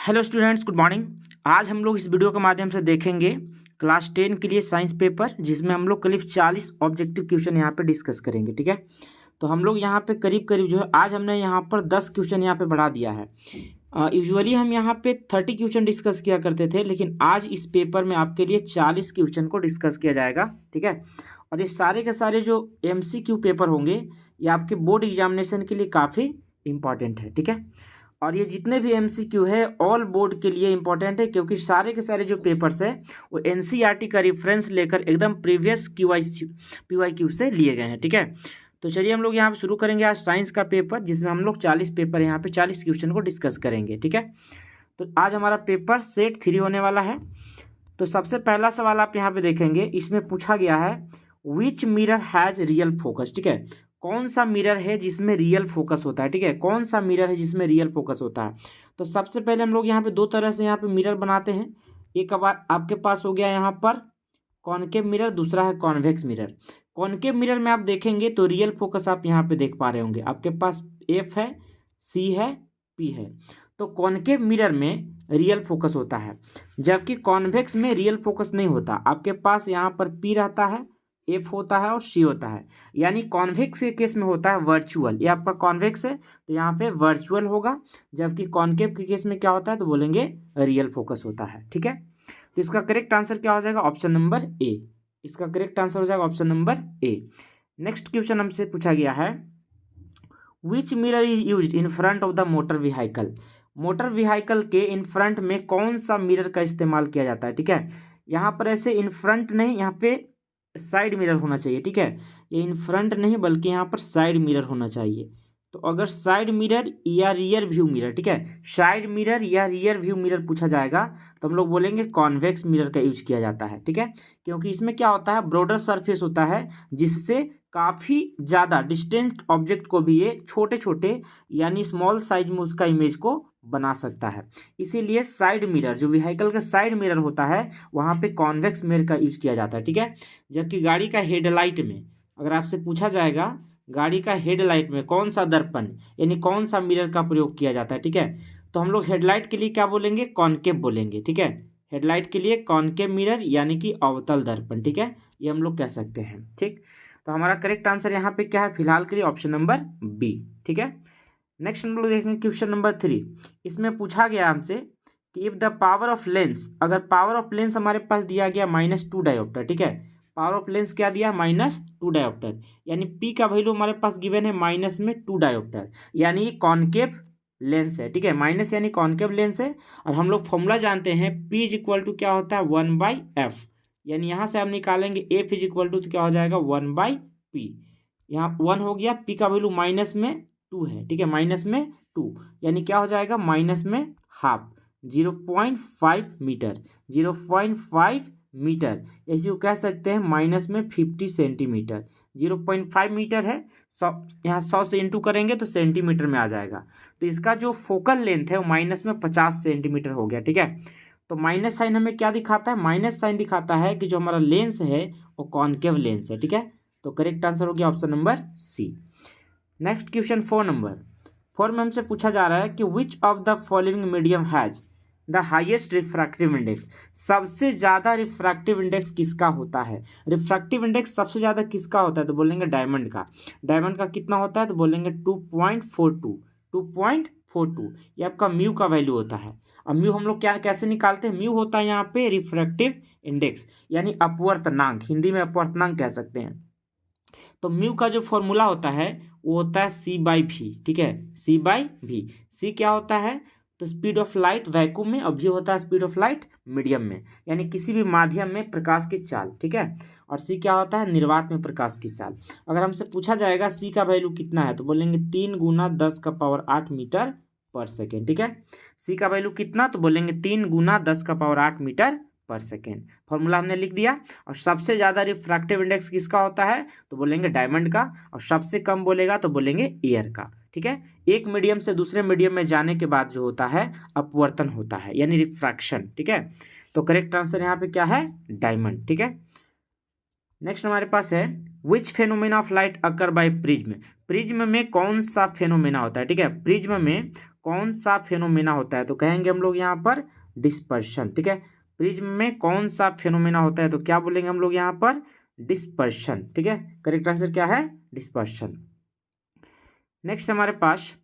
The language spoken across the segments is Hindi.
Hello students, good morning. आज हम लोग इस वीडियो के माध्यम से देखेंगे क्लास 10 के लिए साइंस पेपर, जिसमें हम लोग करीब 40 ऑब्जेक्टिव क्वेश्चन यहाँ पे डिस्कस करेंगे। ठीक है, तो हम लोग यहाँ पे करीब करीब जो है आज हमने यहाँ पर 10 क्वेश्चन यहाँ पे बढ़ा दिया है। यूजुअली हम यहाँ पे 30 क्वेश्चन डिस्कस किया करते थे, लेकिन आज इस पेपर में आपके लिए 40 क्वेश्चन को डिस्कस किया जाएगा। ठीक है, और ये सारे के सारे जो MCQ पेपर होंगे ये आपके बोर्ड एग्जामिनेशन के लिए काफ़ी इंपॉर्टेंट है। ठीक है, और ये जितने भी MCQ है ऑल बोर्ड के लिए इंपॉर्टेंट है, क्योंकि सारे के सारे जो पेपर्स है वो NCERT का रेफरेंस लेकर एकदम प्रीवियस PYQ से लिए गए हैं। ठीक है, तो चलिए हम लोग यहाँ पे शुरू करेंगे आज साइंस का पेपर, जिसमें हम लोग 40 पेपर यहाँ पे 40 क्वेश्चन को डिस्कस करेंगे। ठीक है, तो आज हमारा पेपर सेट 3 होने वाला है। तो सबसे पहला सवाल आप यहाँ पे देखेंगे, इसमें पूछा गया है विच मिरर हैज रियल फोकस। ठीक है, कौन सा मिरर है जिसमें रियल फोकस होता है। ठीक है, कौन सा मिरर है जिसमें रियल फोकस होता है। तो सबसे पहले हम लोग यहाँ पे दो तरह से यहाँ पे मिरर बनाते हैं। एक बार आपके पास हो गया यहाँ पर कॉनकेव मिरर, दूसरा है कॉन्वेक्स मिरर। कॉनकेव मिरर में आप देखेंगे तो रियल फोकस आप यहाँ पे देख पा रहे होंगे, आपके पास F है, C है, P है। तो कॉनकेव मिरर में रियल फोकस होता है, जबकि कॉन्वेक्स में रियल फोकस नहीं होता। आपके पास यहाँ पर P रहता है, F होता है और C होता है। यानी कॉन्वेक्स के केस में होता है वर्चुअल। ये आपका कॉन्वेक्स है तो यहाँ पे वर्चुअल होगा, जबकि कॉनकेव के केस में क्या होता है तो बोलेंगे रियल फोकस होता है। ठीक है, तो इसका करेक्ट आंसर क्या हो जाएगा, ऑप्शन नंबर A। इसका करेक्ट आंसर हो जाएगा option number A। Next question हमसे पूछा गया है विच mirror is used in front of the motor vehicle. Motor vehicle के इन फ्रंट में कौन सा मिरर का इस्तेमाल किया जाता है। ठीक है, यहाँ पर ऐसे इन फ्रंट नहीं, यहाँ पे साइड मिरर होना चाहिए। ठीक है, ये इन फ्रंट नहीं बल्कि यहाँ पर साइड मिरर होना चाहिए। तो अगर साइड मिरर या रियर व्यू मिरर, ठीक है, साइड मिरर या रियर व्यू मिरर पूछा जाएगा तो हम लोग बोलेंगे कॉन्वेक्स मिरर का यूज किया जाता है। ठीक है, क्योंकि इसमें क्या होता है, ब्रॉडर सरफेस होता है, जिससे काफ़ी ज़्यादा डिस्टेंट ऑब्जेक्ट को भी ये छोटे छोटे यानी स्मॉल साइज में उसका इमेज को बना सकता है। इसीलिए साइड मिरर, जो व्हीकल का साइड मिरर होता है, वहाँ पे कॉन्वेक्स मिरर का यूज किया जाता है। ठीक है, जबकि गाड़ी का हेडलाइट में अगर आपसे पूछा जाएगा गाड़ी का हेडलाइट में कौन सा दर्पण यानी कौन सा मिरर का प्रयोग किया जाता है, ठीक है, तो हम लोग हेडलाइट के लिए क्या बोलेंगे, कॉनकेव बोलेंगे। ठीक है, हेडलाइट के लिए कॉनकेव मिरर यानी कि अवतल दर्पण। ठीक है, ये हम लोग कह सकते हैं। ठीक, तो हमारा करेक्ट आंसर यहाँ पे क्या है फिलहाल के लिए, ऑप्शन नंबर B। ठीक है, नेक्स्ट हम लोग देखेंगे क्वेश्चन नंबर 3। इसमें पूछा गया हमसे कि if the power of lens, अगर पावर ऑफ लेंस हमारे पास दिया गया -2 डायोप्टर। ठीक है, पावर ऑफ लेंस क्या दिया, -2 डायोप्टर, यानी P का वैल्यू हमारे पास गिवन है -2 डायोप्टर, यानी कॉनकेव लेंस है। ठीक है, माइनस यानी कॉनकेव लेंस है। और हम लोग फॉर्मूला जानते हैं P इज इक्वल टू क्या होता है 1/f, यानी यहाँ से हम निकालेंगे F इज इक्वल टू तो क्या हो जाएगा 1/p। यहाँ 1 हो गया, P का वैल्यू -2 है। ठीक है, -2 यानी क्या हो जाएगा -हाफ, 0.5 मीटर, 0.5 मीटर, ऐसे कह सकते हैं -50 सेंटीमीटर। 0.5 मीटर है, 100 यहाँ 100 से इंटू करेंगे तो सेंटीमीटर में आ जाएगा। तो इसका जो फोकल लेंथ है वो -50 सेंटीमीटर हो गया। ठीक है, तो माइनस साइन हमें क्या दिखाता है, माइनस साइन दिखाता है कि जो हमारा लेंस है वो कॉनकेव लेंस है। ठीक है, तो करेक्ट आंसर हो गया option number C। Next question 4 में हमसे पूछा जा रहा है कि which of the following medium has the highest refractive index. सबसे ज़्यादा रिफ्रैक्टिव इंडेक्स किसका होता है। रिफ्रैक्टिव इंडेक्स सबसे ज़्यादा किसका होता है तो बोलेंगे डायमंड का। डायमंड का कितना होता है तो बोलेंगे 2.42। ये आपका म्यू का वैल्यू होता है। अब म्यू हम लोग क्या कैसे निकालते हैं, म्यू होता है यहाँ पे रिफ्रैक्टिव इंडेक्स यानी अपवर्तनांक, हिंदी में अपवर्तनांक कह सकते हैं। तो म्यू का जो फॉर्मूला होता है वो होता है C/V। ठीक है, C/V। C क्या होता है तो स्पीड ऑफ लाइट वैक्यूम में, और V होता है स्पीड ऑफ लाइट मीडियम में, यानी किसी भी माध्यम में प्रकाश की चाल। ठीक है, और C क्या होता है निर्वात में प्रकाश की चाल। अगर हमसे पूछा जाएगा C का वैल्यू कितना है तो बोलेंगे 3 × 10⁸ मीटर पर सेकेंड। ठीक है, C का वैल्यू कितना तो बोलेंगे 3 × 10⁸ मीटर पर सेकेंड। फॉर्मूला हमने लिख दिया। और सबसे ज़्यादा रिफ्रैक्टिव इंडेक्स किसका होता है तो बोलेंगे डायमंड का, और सबसे कम बोलेगा तो बोलेंगे एयर का। ठीक है, एक मीडियम से दूसरे मीडियम में जाने के बाद जो होता है अपवर्तन होता है यानी रिफ्रैक्शन। ठीक है, तो करेक्ट आंसर यहाँ पे क्या है डायमंड। ठीक है, नेक्स्ट हमारे पास है which phenomena of light occur by prism. Prism में कौन सा फेनोमेना होता है। ठीक है, प्रिज्म में कौन सा फेनोमेना होता है, तो कहेंगे हम लोग यहाँ पर डिस्पर्शन। ठीक है, प्रिज्म में कौन सा फेनोमेना होता है, तो क्या बोलेंगे हम लोग यहाँ पर डिस्पर्शन। ठीक है, करेक्ट आंसर क्या है डिस्पर्शन। नेक्स्ट हमारे पास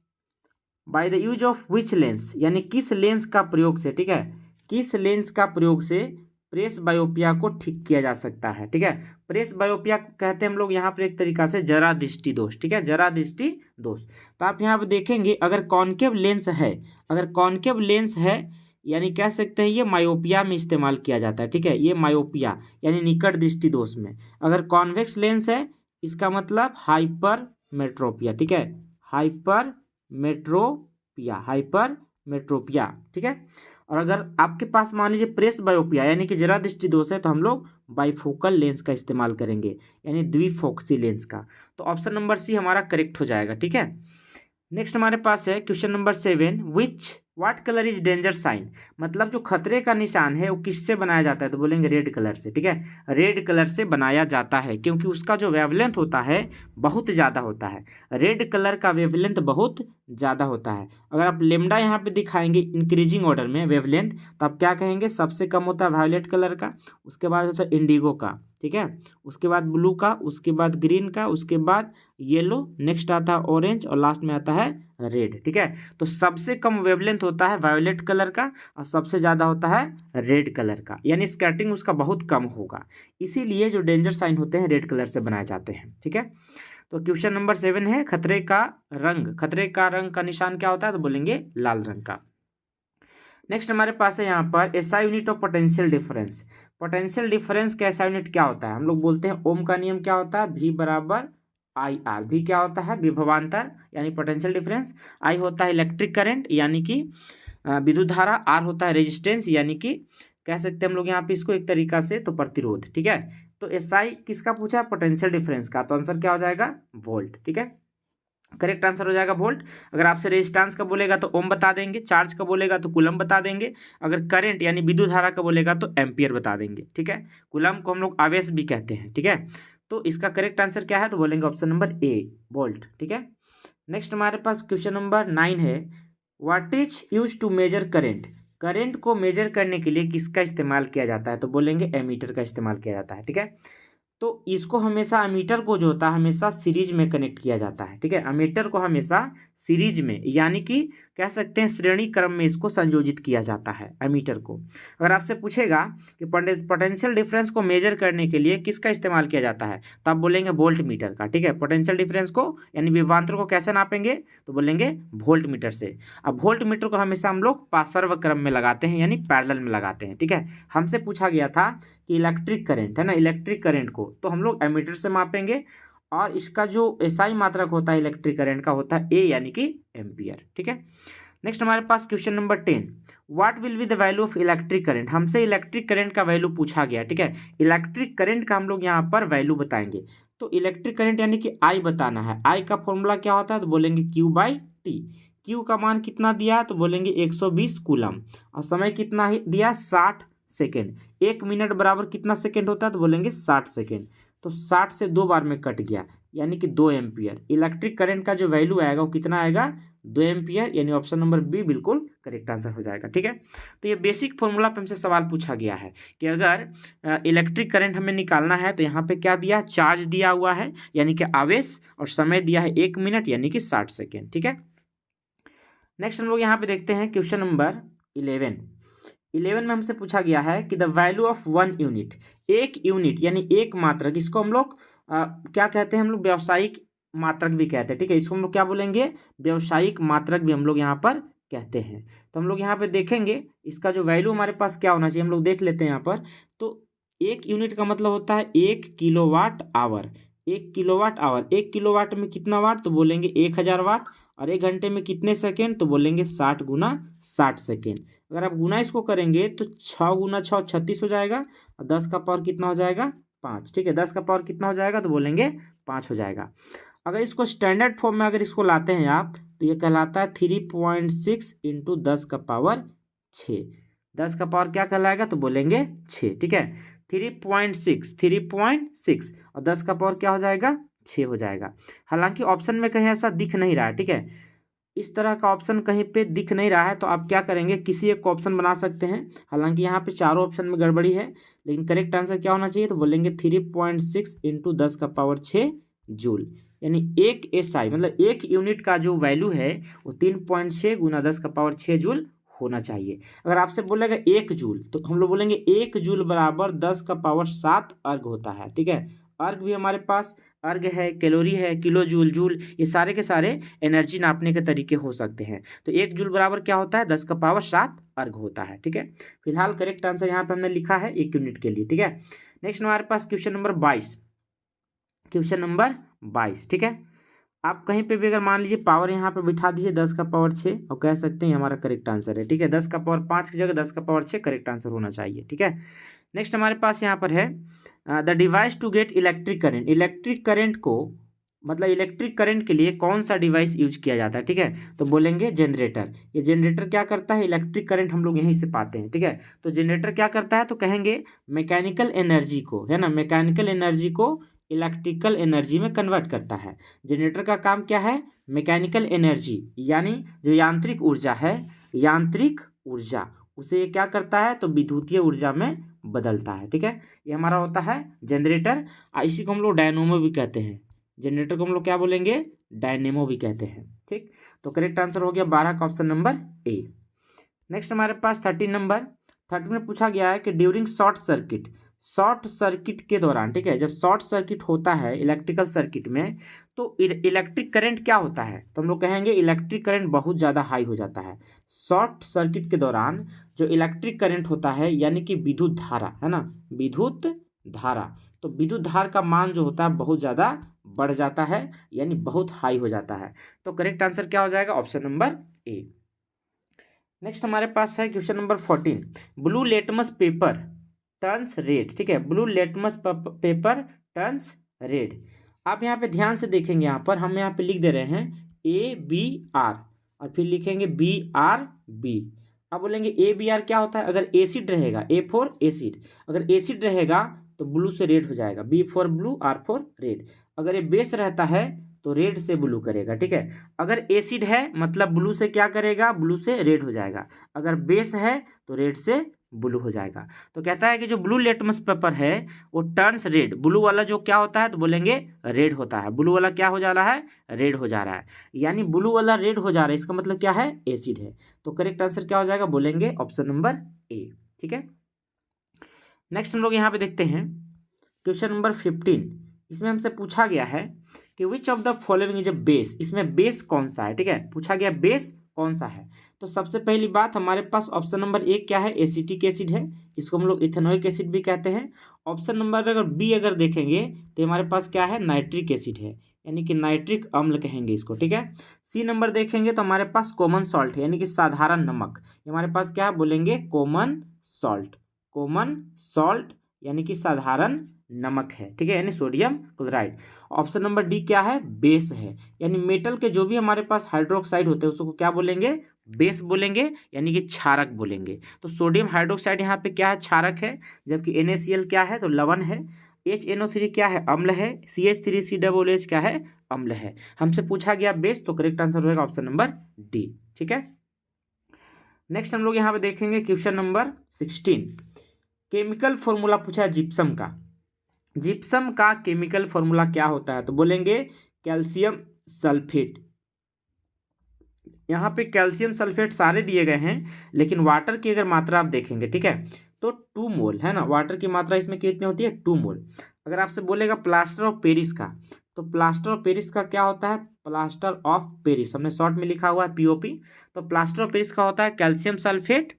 by the use of which lens, यानी किस लेंस का प्रयोग से, ठीक है, किस लेंस का प्रयोग से प्रेस बायोपिया को ठीक किया जा सकता है। ठीक है, प्रेस बायोपिया कहते हैं हम लोग यहाँ पर एक तरीका से जरा दृष्टि दोष। ठीक है, जरा दृष्टि दोष। तो आप यहाँ पर देखेंगे अगर कॉन्केव लेंस है, अगर कॉन्केव लेंस है यानी कह सकते हैं ये मायोपिया में इस्तेमाल किया जाता है। ठीक है, ये मायोपिया यानी निकट दृष्टि दोष में। अगर कॉन्वेक्स लेंस है इसका मतलब हाइपर मेट्रोपिया। ठीक है, हाइपर मेट्रोपिया, हाइपर मेट्रोपिया। ठीक है, और अगर आपके पास मान लीजिए प्रेस बायोपिया यानी कि जरा दृष्टि दोष है तो हम लोग बाइफोकल लेंस का इस्तेमाल करेंगे यानी द्विफोक्सी लेंस का। तो ऑप्शन नंबर सी हमारा करेक्ट हो जाएगा। ठीक है, नेक्स्ट हमारे पास है question number 7, which what colour is danger sign, मतलब जो खतरे का निशान है वो किससे बनाया जाता है, तो बोलेंगे रेड कलर से। ठीक है, रेड कलर से बनाया जाता है क्योंकि उसका जो वेवलेंथ होता है बहुत ज़्यादा होता है। रेड कलर का वेवलेंथ बहुत ज़्यादा होता है। अगर आप लेमडा यहाँ पे दिखाएंगे इंक्रीजिंग ऑर्डर में वेवलेंथ, तो आप क्या कहेंगे सबसे कम होता है वायोलेट कलर का, उसके बाद होता है इंडिगो का, ठीक है, उसके बाद ब्लू का, उसके बाद ग्रीन का, उसके बाद येलो, नेक्स्ट आता है ऑरेंज और लास्ट में आता है रेड। ठीक है, तो सबसे कम वेवलेंथ होता है वायोलेट कलर का और सबसे ज़्यादा होता है रेड कलर का, यानी स्कैटरिंग उसका बहुत कम होगा, इसीलिए जो डेंजर साइन होते हैं रेड कलर से बनाए जाते हैं। ठीक है, तो क्वेश्चन नंबर 7 है खतरे का रंग, खतरे का रंग का निशान क्या होता है, तो बोलेंगे लाल रंग का। नेक्स्ट हमारे पास है यहाँ पर SI unit of potential difference. Potential difference का एसआई यूनिट क्या होता है, हम लोग बोलते हैं ओम का नियम क्या होता है, V बराबर आई आर। भी क्या होता है विभवांतर यानी पोटेंशियल डिफरेंस, आई होता है इलेक्ट्रिक करंट यानी कि विद्युत धारा, आर होता है रेजिस्टेंस यानी कि कह सकते हैं हम लोग यहाँ पे इसको एक तरीका से तो प्रतिरोध। ठीक है, तो एसआई किसका पूछा है पोटेंशियल डिफरेंस का, तो आंसर क्या हो जाएगा वोल्ट। ठीक है, करेक्ट आंसर हो जाएगा वोल्ट। अगर आपसे रेजिस्टेंस का बोलेगा तो ओम बता देंगे, चार्ज का बोलेगा तो कूलम बता देंगे, अगर करंट यानी विद्युत धारा का बोलेगा तो एम्पियर बता देंगे। ठीक है, कूलम को हम लोग आवेश भी कहते हैं। ठीक है, तो इसका करेक्ट आंसर क्या है, तो बोलेंगे ऑप्शन नंबर ए वोल्ट। ठीक है, नेक्स्ट हमारे पास क्वेश्चन नंबर 9 है what is use to measure current, current को मेजर करने के लिए किसका इस्तेमाल किया जाता है, तो बोलेंगे एमीटर का इस्तेमाल किया जाता है। ठीक है, तो इसको हमेशा अमीटर को जो होता है हमेशा सीरीज में कनेक्ट किया जाता है। ठीक है, अमीटर को हमेशा सीरीज में यानी कि कह सकते हैं श्रेणी क्रम में इसको संयोजित किया जाता है अमीटर को। अगर आपसे पूछेगा कि पोटेंशियल डिफरेंस को मेजर करने के लिए किसका इस्तेमाल किया जाता है, तो आप बोलेंगे वोल्ट मीटर का। ठीक है, पोटेंशियल डिफरेंस को यानी विभवांतर को कैसे नापेंगे, तो बोलेंगे वोल्ट मीटर से। अब वोल्ट मीटर को हमेशा हम लोग पार्श्व क्रम में लगाते हैं यानी पैरेलल में लगाते हैं। ठीक है, हमसे पूछा गया था कि इलेक्ट्रिक करंट है ना, इलेक्ट्रिक करंट को तो हम लोग एमीटर से मापेंगे और इसका जो एसआई मात्रक होता है इलेक्ट्रिक करंट का होता है ए यानी कि एम्पियर। ठीक है, नेक्स्ट हमारे पास question number 10 what will be the value of electric current, हमसे इलेक्ट्रिक करंट का वैल्यू पूछा गया। ठीक है, इलेक्ट्रिक करंट का हम लोग यहाँ पर वैल्यू बताएंगे, तो इलेक्ट्रिक करंट यानी कि आई बताना है। आई का फॉर्मूला क्या होता है, तो बोलेंगे क्यू बाई टी। क्यू का मान कितना दिया, तो बोलेंगे 120 कूलम और समय कितना दिया 60 सेकेंड। 1 मिनट बराबर कितना सेकेंड होता है, तो बोलेंगे 60 सेकेंड, तो 60 से 2 बार में कट गया यानी कि 2 एम्पियर। इलेक्ट्रिक करंट का जो वैल्यू आएगा वो कितना आएगा 2 एम्पियर, यानी ऑप्शन नंबर बी बिल्कुल करेक्ट आंसर हो जाएगा। ठीक है, तो ये बेसिक फॉर्मूला पे हमसे सवाल पूछा गया है कि अगर इलेक्ट्रिक करंट हमें निकालना है तो यहाँ पे क्या दिया, चार्ज दिया हुआ है यानी कि आवेश, और समय दिया है 1 मिनट यानी कि 60 सेकेंड। ठीक है, नेक्स्ट हम लोग यहाँ पे देखते हैं क्वेश्चन नंबर 11 में हमसे पूछा गया है कि द वैल्यू ऑफ 1 यूनिट, एक यूनिट यानी एक मात्रक, इसको हम लोग क्या कहते हैं, हम लोग व्यावसायिक मात्रक भी कहते हैं। ठीक है, इसको हम लोग क्या बोलेंगे व्यावसायिक मात्रक भी हम लोग यहाँ पर कहते हैं। तो हम लोग यहाँ पे देखेंगे इसका जो वैल्यू हमारे पास क्या होना चाहिए, हम लोग देख लेते हैं यहाँ पर। तो एक यूनिट का मतलब होता है 1 kilowatt hour. 1 kilowatt hour, 1 kilowatt में कितना वाट, तो बोलेंगे 1000 वाट, और 1 घंटे में कितने सेकेंड, तो बोलेंगे 60 गुना 60 सेकेंड। अगर आप गुना इसको करेंगे तो 6 गुना 6 36 हो जाएगा, और 10 का पावर कितना हो जाएगा 5। ठीक है, 10 का पावर कितना हो जाएगा, तो बोलेंगे 5 हो जाएगा। अगर इसको स्टैंडर्ड फॉर्म में अगर इसको लाते हैं आप, तो ये कहलाता है 3.6 इंटू 10 का पावर 6। 10 का पावर क्या कहलाएगा, तो बोलेंगे 6। ठीक है, 3.6 और 10 का पावर क्या हो जाएगा 6 हो जाएगा। हालांकि ऑप्शन में कहीं ऐसा दिख नहीं रहा है। ठीक है, इस तरह का ऑप्शन कहीं पे दिख नहीं रहा है तो आप क्या करेंगे, किसी एक ऑप्शन बना सकते हैं। हालांकि यहाँ पे चारों ऑप्शन में गड़बड़ी है, लेकिन करेक्ट आंसर क्या होना चाहिए, तो बोलेंगे 3.6 इंटू 10⁻6 जूल। यानी एक SI मतलब एक यूनिट का जो वैल्यू है वो 3.6 गुना 10⁻6 जूल होना चाहिए। अगर आपसे बोलेगा 1 जूल तो हम लोग बोलेंगे 1 जूल बराबर 10⁻7 अर्ग होता है। ठीक है, अर्ग भी हमारे पास अर्ग है, कैलोरी है, किलो जूल, जूल, ये सारे के सारे एनर्जी नापने के तरीके हो सकते हैं। तो 1 जूल बराबर क्या होता है, 10⁻7 अर्ग होता है। ठीक है, फिलहाल करेक्ट आंसर यहाँ पे हमने लिखा है 1 यूनिट के लिए। ठीक है, नेक्स्ट हमारे पास क्वेश्चन नंबर 22, क्वेश्चन नंबर 22। ठीक है, आप कहीं पे भी अगर मान लीजिए पावर यहाँ पे बिठा दीजिए 10⁻6 और कह सकते हैं हमारा करेक्ट आंसर है। ठीक है, 10⁻5 की जगह 10⁻6 करेक्ट आंसर होना चाहिए। ठीक है, नेक्स्ट हमारे पास यहाँ पर है the device to get electric current. Electric current को मतलब इलेक्ट्रिक करंट के लिए कौन सा डिवाइस यूज किया जाता है। ठीक है, तो बोलेंगे जनरेटर। ये जनरेटर क्या करता है, इलेक्ट्रिक करंट हम लोग यहीं से पाते हैं। ठीक है, तो जनरेटर क्या करता है, तो कहेंगे मैकेनिकल एनर्जी को, है ना, मैकेनिकल एनर्जी को इलेक्ट्रिकल एनर्जी में कन्वर्ट करता है। जनरेटर का काम क्या है, मैकेनिकल एनर्जी यानी जो यांत्रिक ऊर्जा है, यांत्रिक ऊर्जा उसे ये क्या करता है, तो विद्युतीय ऊर्जा में बदलता है। ठीक है, ये हमारा होता है जनरेटर। इसी को हम लोग डायनोमो भी कहते हैं। जनरेटर को हम लोग क्या बोलेंगे, डायनेमो भी कहते हैं। ठीक, तो करेक्ट आंसर हो गया 12 का ऑप्शन नंबर ए। नेक्स्ट हमारे पास 13 नंबर, 13 में पूछा गया है कि during short circuit, short circuit के दौरान, ठीक है, जब शॉर्ट सर्किट होता है इलेक्ट्रिकल सर्किट में तो इलेक्ट्रिक करंट क्या होता है, तो हम लोग कहेंगे इलेक्ट्रिक करंट बहुत ज़्यादा हाई हो जाता है। शॉर्ट सर्किट के दौरान जो इलेक्ट्रिक करंट होता है यानी कि विद्युत धारा, है ना, विद्युत धारा, तो विद्युत धारा का मान जो होता है बहुत ज़्यादा बढ़ जाता है, यानी बहुत हाई हो जाता है। तो करेक्ट आंसर क्या हो जाएगा, ऑप्शन नंबर ए। नेक्स्ट हमारे पास है question number 14, blue litmus paper turns red. ठीक है, blue litmus paper turns red. आप यहाँ पे ध्यान से देखेंगे, यहाँ पर हम यहाँ पे लिख दे रहे हैं ABR और फिर लिखेंगे BRB। अब बोलेंगे ABR क्या होता है, अगर एसिड रहेगा, A फॉर एसिड, अगर एसिड रहेगा तो ब्लू से रेड हो जाएगा, B for blue, R for red. अगर ये बेस रहता है तो रेड से ब्लू करेगा। ठीक है, अगर एसिड है मतलब ब्लू से क्या करेगा, ब्लू से रेड हो जाएगा, अगर बेस है तो रेड से ब्लू हो जाएगा। तो कहता है कि जो ब्लू लेटमस पेपर है वो टर्न्स रेड, ब्लू वाला जो क्या होता है तो बोलेंगे रेड होता है, ब्लू वाला क्या हो जा रहा है, रेड हो जा रहा है, यानी ब्लू वाला रेड हो जा रहा है, इसका मतलब क्या है, एसिड है। तो करेक्ट आंसर क्या हो जाएगा, बोलेंगे ऑप्शन नंबर ए। ठीक है, नेक्स्ट हम लोग यहाँ पे देखते हैं क्वेश्चन नंबर 15। इसमें हमसे पूछा गया है कि which of the following is a base, इसमें बेस कौन सा है। ठीक है, पूछा गया बेस कौन सा है। तो सबसे पहली बात हमारे पास ऑप्शन नंबर एक क्या है, एसिटिक एसिड है, इसको हम लोग इथेनोइक एसिड भी कहते हैं। ऑप्शन नंबर अगर बी अगर देखेंगे तो हमारे पास क्या है, नाइट्रिक एसिड है, यानी कि नाइट्रिक अम्ल कहेंगे इसको। ठीक है, सी नंबर देखेंगे तो हमारे पास कॉमन सॉल्ट है, यानी कि साधारण नमक, हमारे पास क्या है, बोलेंगे कॉमन सॉल्ट, कॉमन सॉल्ट यानी कि साधारण नमक है। ठीक है, यानी sodium chloride. Option number D क्या है, बेस है, यानी मेटल के जो भी हमारे पास हाइड्रोक्साइड होते हैं उसको क्या बोलेंगे, बेस बोलेंगे, यानी कि क्षारक बोलेंगे। तो सोडियम हाइड्रोक्साइड यहाँ पे क्या है, क्षारक है, जबकि NaCl क्या है, तो लवण है। HNO3 क्या है, अम्ल है। CH3COOH क्या है, अम्ल है। हमसे पूछा गया बेस, तो करेक्ट आंसर होगा ऑप्शन नंबर डी। ठीक है, नेक्स्ट हम लोग यहाँ पे देखेंगे क्वेश्चन नंबर 16, केमिकल फॉर्मूला पूछा है जिप्सम का। जिप्सम का केमिकल फॉर्मूला क्या होता है, तो बोलेंगे कैल्शियम सल्फेट। यहाँ पे कैल्शियम सल्फेट सारे दिए गए हैं, लेकिन वाटर की अगर मात्रा आप देखेंगे, ठीक है, तो 2 मोल है ना, वाटर की मात्रा इसमें कितनी होती है, 2 मोल। अगर आपसे बोलेगा प्लास्टर ऑफ पेरिस का, तो प्लास्टर ऑफ पेरिस का क्या होता है, प्लास्टर ऑफ पेरिस हमने शॉर्ट में लिखा हुआ है POP। तो प्लास्टर ऑफ पेरिस का होता है calcium sulphate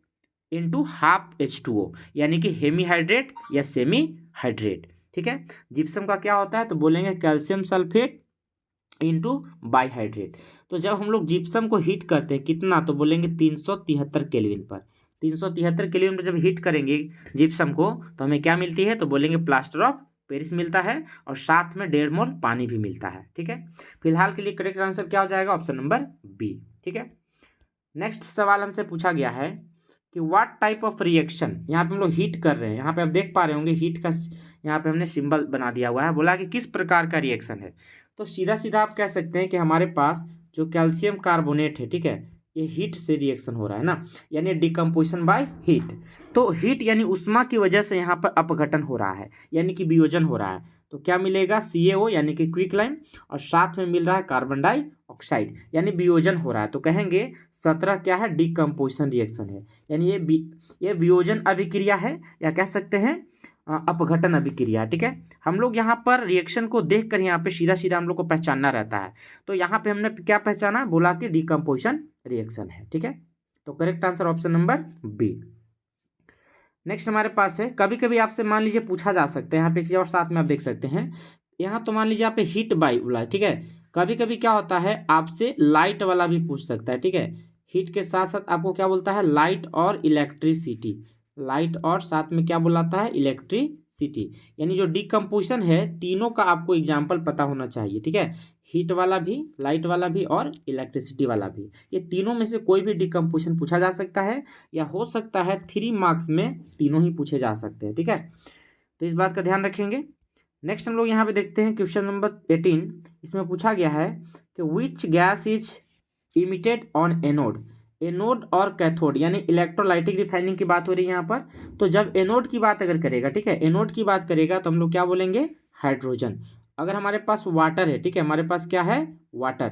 into half H2O, यानी कि हेमीहाइड्रेट या सेमी हाइड्रेट। ठीक है, जिप्सम का क्या होता है, तो बोलेंगे कैल्शियम सल्फेट इंटू बाईहाइड्रेट। तो जब हम लोग जिप्सम को हीट करते हैं कितना, तो बोलेंगे 373 केल्विन पर। 373 केल्विन पर जब हीट करेंगे जिप्सम को तो हमें क्या मिलती है, तो बोलेंगे प्लास्टर ऑफ पेरिस मिलता है, और साथ में 1.5 मोल पानी भी मिलता है। ठीक है, फिलहाल के लिए करेक्ट आंसर क्या हो जाएगा, ऑप्शन नंबर बी। ठीक है, नेक्स्ट सवाल हमसे पूछा गया है कि व्हाट टाइप ऑफ रिएक्शन, यहाँ पे हम लोग हीट कर रहे हैं, यहाँ पे आप देख पा रहे होंगे हीट का यहाँ पे हमने सिंबल बना दिया हुआ है, बोला कि किस प्रकार का रिएक्शन है। तो सीधा सीधा आप कह सकते हैं कि हमारे पास जो कैल्शियम कार्बोनेट है, ठीक है, ये हीट से रिएक्शन हो रहा है ना, यानी डिकम्पोजिशन बाय हीट। तो हीट यानी उष्मा की वजह से यहाँ पर अपघटन हो रहा है, यानी कि वियोजन हो रहा है। तो क्या मिलेगा, CaO यानी कि क्विकलाइम, और साथ में मिल रहा है कार्बन डाइऑक्साइड, यानी वियोजन हो रहा है। तो कहेंगे 17 क्या है, डिकम्पोजिशन रिएक्शन है, यानी ये वियोजन अभिक्रिया है, या कह सकते हैं अपघटन अभिक्रिया, ठीक है। हम लोग यहाँ पर रिएक्शन को देखकर यहाँ पे सीधा सीधा हम लोग को पहचानना रहता है। तो यहाँ पे हमने क्या पहचाना, बोला कि डिकम्पोजिशन रिएक्शन है, ठीक है। तो correct answer option number B. Next हमारे पास है, कभी कभी आपसे मान लीजिए पूछा जा सकता है, यहाँ पे एक चीज और साथ में आप देख सकते हैं, यहाँ तो मान लीजिए यहाँ पे हीट बाई बोला है, ठीक है। कभी कभी क्या होता है, आपसे लाइट वाला भी पूछ सकता है, ठीक है। हीट के साथ साथ आपको क्या बोलता है, लाइट और इलेक्ट्रिसिटी, लाइट और साथ में क्या बुलाता है, इलेक्ट्रिसिटी। यानी जो डिकम्पोजिशन है, तीनों का आपको एग्जाम्पल पता होना चाहिए, ठीक है। हीट वाला भी, लाइट वाला भी और इलेक्ट्रिसिटी वाला भी, ये तीनों में से कोई भी डिकम्पोजिशन पूछा जा सकता है, या हो सकता है 3 मार्क्स में तीनों ही पूछे जा सकते हैं, ठीक है। तो इस बात का ध्यान रखेंगे। नेक्स्ट हम लोग यहाँ पे देखते हैं क्वेश्चन नंबर 18। इसमें पूछा गया है कि which gas is emitted on anode. Anode और कैथोड यानी इलेक्ट्रोलाइटिक रिफाइनिंग की बात हो रही है यहाँ पर। तो जब एनोड की बात अगर करेगा, ठीक है, एनोड की बात करेगा तो हम लोग क्या बोलेंगे, हाइड्रोजन। अगर हमारे पास वाटर है, ठीक है, हमारे पास क्या है, वाटर,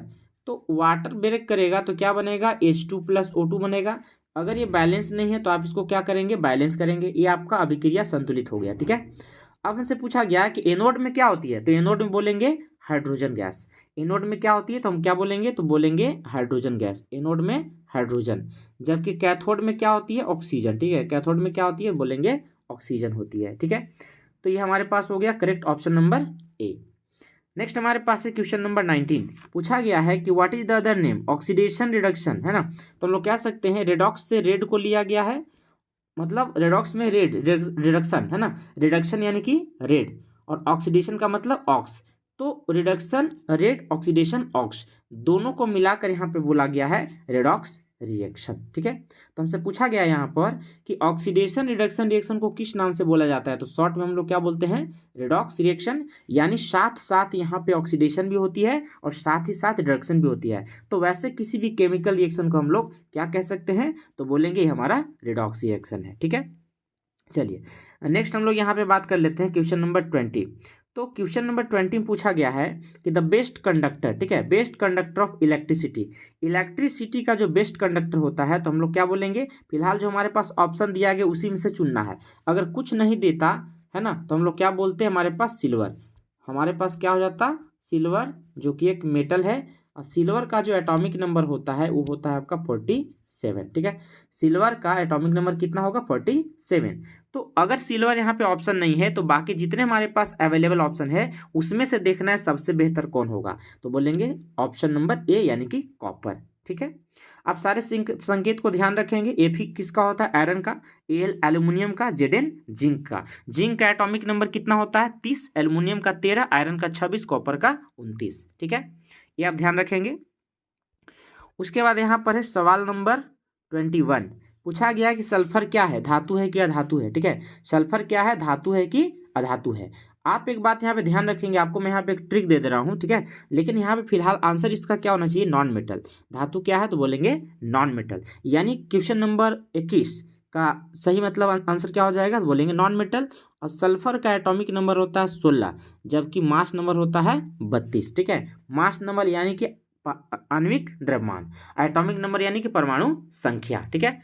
तो वाटर ब्रेक करेगा तो क्या बनेगा, H2+O2 बनेगा। अगर ये बैलेंस नहीं है तो आप इसको क्या करेंगे, बैलेंस करेंगे। ये आपका अभिक्रिया संतुलित हो गया, ठीक है। अब हमसे पूछा गया कि एनोड में क्या होती है, तो एनोड में बोलेंगे हाइड्रोजन गैस। एनोड में क्या होती है तो हम क्या बोलेंगे, तो बोलेंगे हाइड्रोजन गैस, एनोड में हाइड्रोजन। जबकि कैथोड में क्या होती है, ऑक्सीजन, ठीक है, कैथोड में क्या होती है, बोलेंगे ऑक्सीजन होती है, ठीक है। तो ये हमारे पास हो गया correct option number A. Next हमारे पास है क्वेश्चन नंबर 19। पूछा गया है कि what is the other name, oxidation reduction, है ना। तो हम लोग कह सकते हैं रेडॉक्स से रेड को लिया गया है, मतलब रेडॉक्स में रेड, रिडक्शन है ना, रिडक्शन यानी कि रेड, और ऑक्सीडेशन का मतलब ऑक्स। तो रिडक्शन रेड, ऑक्सीडेशन ऑक्स, दोनों को मिलाकर यहाँ पे बोला गया है रेडॉक्स रिएक्शन, ठीक है। तो हमसे पूछा गया यहाँ पर कि ऑक्सीडेशन रिडक्शन रिएक्शन को किस नाम से बोला जाता है, तो शॉर्ट में हम लोग क्या बोलते हैं, रेडॉक्स रिएक्शन। यानी साथ साथ यहाँ पे ऑक्सीडेशन भी होती है और साथ ही साथ रिडक्शन भी होती है। तो वैसे किसी भी केमिकल रिएक्शन को हम लोग क्या कह सकते हैं, तो बोलेंगे ये हमारा रेडॉक्स रिएक्शन है, ठीक है। चलिए नेक्स्ट हम लोग यहाँ पे बात कर लेते हैं क्वेश्चन नंबर 20। तो क्वेश्चन नंबर 20 में पूछा गया है कि द बेस्ट कंडक्टर, ठीक है, best conductor of electricity. Electricity का जो बेस्ट कंडक्टर होता है तो हम लोग क्या बोलेंगे, फिलहाल जो हमारे पास ऑप्शन दिया गया उसी में से चुनना है। अगर कुछ नहीं देता है ना तो हम लोग क्या बोलते हैं, हमारे पास सिल्वर, हमारे पास क्या हो जाता, सिल्वर, जो कि एक मेटल है। और सिल्वर का जो एटॉमिक नंबर होता है वो होता है आपका 47, ठीक है। सिल्वर का एटॉमिक नंबर कितना होगा, 47। तो अगर सिल्वर यहाँ पे ऑप्शन नहीं है तो बाकी जितने हमारे पास अवेलेबल ऑप्शन है उसमें से देखना है सबसे बेहतर कौन होगा, तो बोलेंगे ऑप्शन नंबर ए यानी कि कॉपर, ठीक है। आप सारे संकेत को ध्यान रखेंगे। Fe किसका होता है, आयरन का, Al एल्यूमिनियम का, Zn जिंक का। जिंक का एटॉमिक नंबर कितना होता है, 30, एल्यूमिनियम का 13, आयरन का 26, कॉपर का 29, ठीक है, ये आप ध्यान रखेंगे। उसके बाद यहाँ पर है सवाल नंबर 21। पूछा गया कि सल्फर क्या है, धातु है कि अधातु है, ठीक है। सल्फर क्या है, धातु है कि अधातु है। आप एक बात यहाँ पे ध्यान रखेंगे, आपको मैं यहाँ पे एक ट्रिक दे रहा हूँ, ठीक है। लेकिन यहाँ पे फिलहाल आंसर इसका क्या होना चाहिए, नॉन मेटल। धातु क्या है तो बोलेंगे नॉन मेटल। यानी क्वेश्चन नंबर 21 का सही मतलब आंसर क्या हो जाएगा, तो बोलेंगे नॉन मेटल। और सल्फर का एटॉमिक नंबर होता है 16, जबकि मास नंबर होता है 32, ठीक है। मास नंबर यानी कि आणविक द्रव्यमान, एटॉमिक नंबर यानी कि परमाणु संख्या, ठीक है।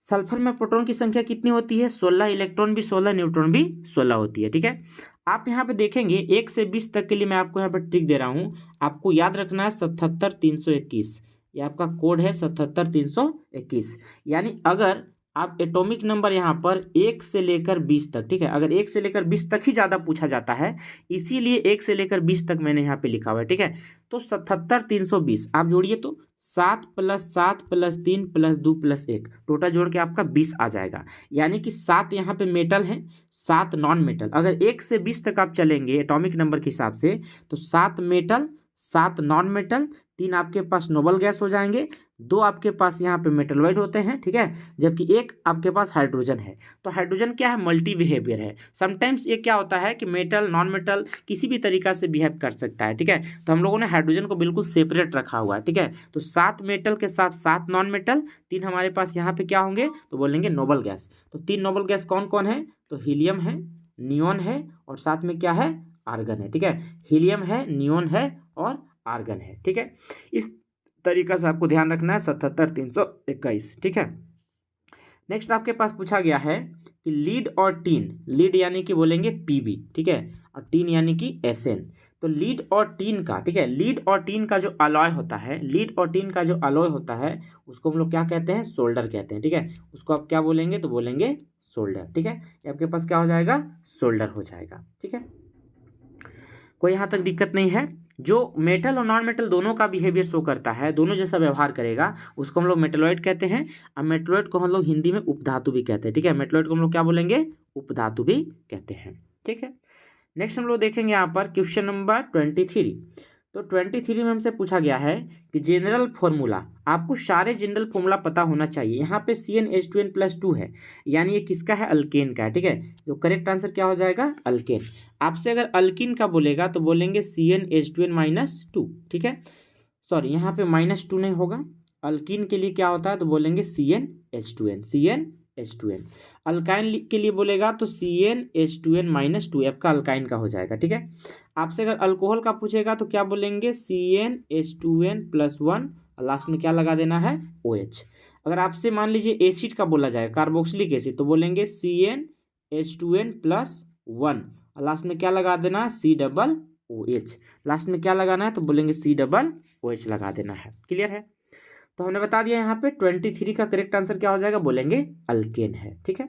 सल्फर में प्रोटॉन की संख्या कितनी होती है, 16, इलेक्ट्रॉन भी 16, न्यूट्रॉन भी 16 होती है, ठीक है। आप यहाँ पे देखेंगे 1 से 20 तक के लिए मैं आपको यहाँ पे ट्रिक दे रहा हूँ। आपको याद रखना है 77321, ये आपका कोड है 77321। यानी अगर आप एटॉमिक नंबर यहाँ पर 1 से लेकर 20 तक, ठीक है, अगर 1 से लेकर 20 तक ही ज़्यादा पूछा जाता है, इसीलिए 1 से लेकर 20 तक मैंने यहाँ पे लिखा हुआ है, ठीक है। तो 77320 आप जोड़िए तो 7 + 7 + 3 + 2 + 1, टोटल जोड़ के आपका 20 आ जाएगा। यानी कि 7 यहाँ पे मेटल है, 7 नॉन मेटल। अगर 1 से 20 तक आप चलेंगे एटॉमिक नंबर के हिसाब से तो 7 मेटल, 7 नॉन मेटल, 3 आपके पास नोबल गैस हो जाएंगे, 2 आपके पास यहाँ पे मेटलॉइड होते हैं, ठीक है, जबकि 1 आपके पास हाइड्रोजन है। तो हाइड्रोजन क्या है, मल्टी बिहेवियर है। समटाइम्स ये क्या होता है कि मेटल नॉन मेटल किसी भी तरीका से बिहेव कर सकता है, ठीक है। तो हम लोगों ने हाइड्रोजन को बिल्कुल सेपरेट रखा हुआ है, ठीक है। तो 7 मेटल के साथ 7 नॉन मेटल, 3 हमारे पास यहाँ पे क्या होंगे, तो बोलेंगे नोबल गैस। तो 3 नोबल गैस कौन कौन है, तो हीलियम है, नियोन है और साथ में क्या है, आर्गन है, ठीक है। हीलियम है, नियोन है और आर्गन है, ठीक है। इस तरीका से आपको ध्यान रखना है 77 321, ठीक है। नेक्स्ट आपके पास पूछा गया है कि लीड और टीन, लीड यानी कि बोलेंगे पीबी, ठीक है, और टीन यानी कि एसएन। तो लीड और टीन का, ठीक है, लीड और टीन का जो अलॉय होता है, लीड और टीन का जो अलॉय होता है उसको हम लोग क्या कहते हैं, सोल्डर कहते हैं, ठीक है। उसको आप क्या बोलेंगे, तो बोलेंगे सोल्डर, ठीक है। ये आपके पास क्या हो जाएगा, सोल्डर हो जाएगा, ठीक है। कोई यहाँ तक दिक्कत नहीं है। जो मेटल और नॉन मेटल दोनों का बिहेवियर शो करता है, दोनों जैसा व्यवहार करेगा, उसको हम लोग मेटलॉइड कहते हैं। और मेटलॉइड को हम लोग हिंदी में उपधातु भी कहते हैं, ठीक है। मेटलॉइड को हम लोग क्या बोलेंगे, उपधातु भी कहते हैं, ठीक है। नेक्स्ट हम लोग देखेंगे यहाँ पर क्वेश्चन नंबर 23। तो 23 में हमसे पूछा गया है कि जनरल फॉर्मूला, आपको सारे जनरल फॉर्मूला पता होना चाहिए। यहाँ पे CnH2n+2 है, यानी ये किसका है, अल्केन का है, ठीक है। तो करेक्ट आंसर क्या हो जाएगा, अल्केन। आपसे अगर अल्किन का बोलेगा तो बोलेंगे CnH2n-2, ठीक है। सॉरी, यहाँ पे -2 नहीं होगा। अल्किन के लिए क्या होता है, तो बोलेंगे CnH2n। अल्काइन के लिए बोलेगा तो CnH2n-2 आपका अल्काइन का हो जाएगा, ठीक है। आपसे अगर अल्कोहल का पूछेगा तो क्या बोलेंगे, CnH2n+1 और लास्ट में क्या लगा देना है, OH। अगर आपसे मान लीजिए एसिड का बोला जाए, कार्बोक्सिलिक एसिड, तो बोलेंगे CnH2n+1 और लास्ट में क्या लगा देना है, COOH। लास्ट में क्या लगाना है, तो बोलेंगे COOH लगा देना है। क्लियर है। तो हमने बता दिया यहाँ पे 23 का करेक्ट आंसर क्या हो जाएगा, बोलेंगे अल्केन है, ठीक है।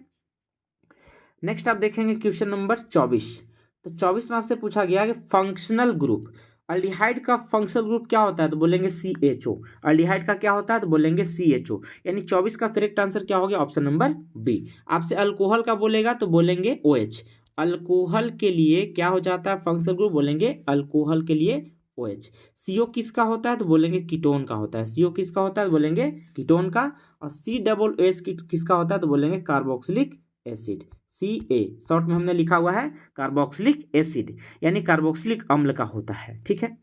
नेक्स्ट आप देखेंगे क्वेश्चन नंबर 24। तो 24 में आपसे पूछा गया कि फंक्शनल ग्रुप, अल्डिहाइड का फंक्शनल ग्रुप क्या होता है, तो बोलेंगे CHO। अल्डिहाइड का क्या होता है, तो बोलेंगे CHO। यानी 24 का करेक्ट आंसर क्या हो गया, ऑप्शन नंबर बी। आपसे अल्कोहल का बोलेगा तो बोलेंगे OH। अल्कोहल के लिए क्या हो जाता है फंक्शनल ग्रुप, बोलेंगे अल्कोहल के लिए OH। CO किसका होता है, तो बोलेंगे कीटोन का होता है। CO किसका होता है, तो बोलेंगे कीटोन का। और COOH किसका होता है, तो बोलेंगे कार्बोक्सिलिक एसिड। Ca शॉर्ट में हमने लिखा हुआ है कार्बोक्सिलिक एसिड, यानी कार्बोक्सिलिक अम्ल का होता है, ठीक है।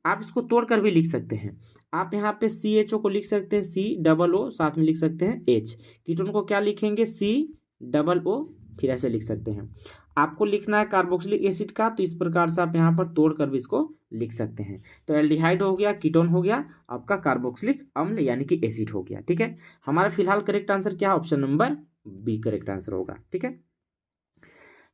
आप इसको तोड़कर भी लिख सकते हैं। आप यहाँ पे CHO को लिख सकते हैं COO, साथ में लिख सकते हैं H। कीटोन को क्या लिखेंगे, COO, फिर ऐसे लिख सकते हैं। आपको लिखना है कार्बोक्सिलिक एसिड का, तो इस प्रकार से आप यहाँ पर तोड़कर भी इसको लिख सकते हैं। तो एल्डिहाइड हो गया, कीटोन हो गया, आपका कार्बोक्सिलिक अम्ल यानी कि एसिड हो गया, ठीक है। हमारा फिलहाल करेक्ट आंसर क्या है, option number B correct answer होगा, ठीक है।